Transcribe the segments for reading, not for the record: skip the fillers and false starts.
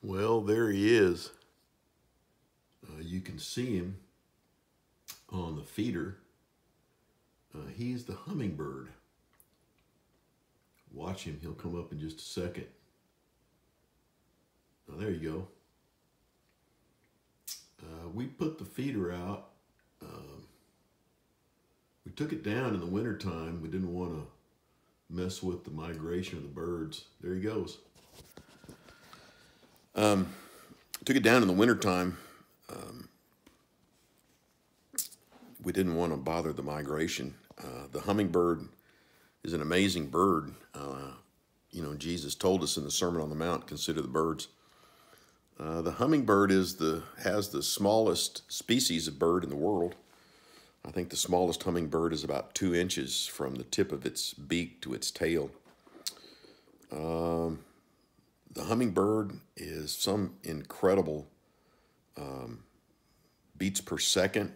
Well, there he is. You can see him on the feeder. He's the hummingbird. Watch him. He'll come up in just a second. There you go. We put the feeder out. We took it down in the wintertime. We didn't want to mess with the migration of the birds. There he goes. Took it down in the wintertime. We didn't want to bother the migration. The hummingbird is an amazing bird. Jesus told us in the Sermon on the Mount, consider the birds. The hummingbird has the smallest species of bird in the world. I think the smallest hummingbird is about 2 inches from the tip of its beak to its tail. The hummingbird is some incredible beats per second.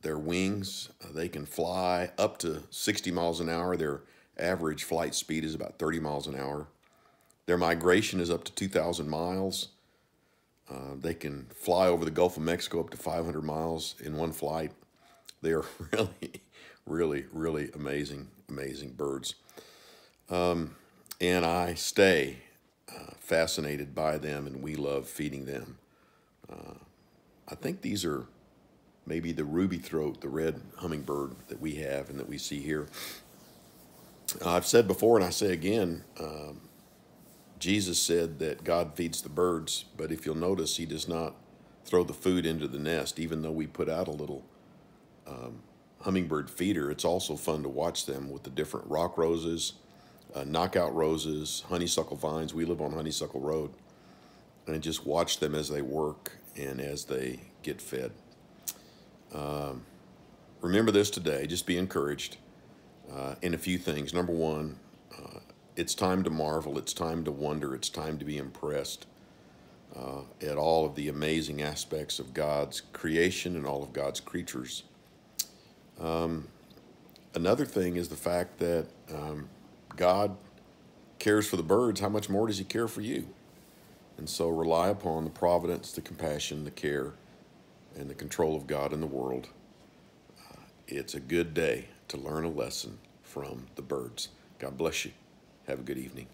Their wings, they can fly up to 60 miles an hour. Their average flight speed is about 30 miles an hour. Their migration is up to 2,000 miles. They can fly over the Gulf of Mexico up to 500 miles in one flight. They are really amazing birds. And I stay fascinated by them, and we love feeding them. I think these are maybe the ruby throat, the red hummingbird that we have and that we see here. I've said before, and I say again, Jesus said that God feeds the birds, but if you'll notice, he does not throw the food into the nest. Even though we put out a little hummingbird feeder, it's also fun to watch them with the different rock roses, knockout roses, honeysuckle vines. We live on Honeysuckle Road, and just watch them as they work and as they get fed. Remember this today. Just be encouraged in a few things. Number one, it's time to marvel. It's time to wonder. It's time to be impressed at all of the amazing aspects of God's creation and all of God's creatures. Another thing is the fact that God cares for the birds. How much more does he care for you? And so rely upon the providence, the compassion, the care, and the control of God in the world. It's a good day to learn a lesson from the birds. God bless you. Have a good evening.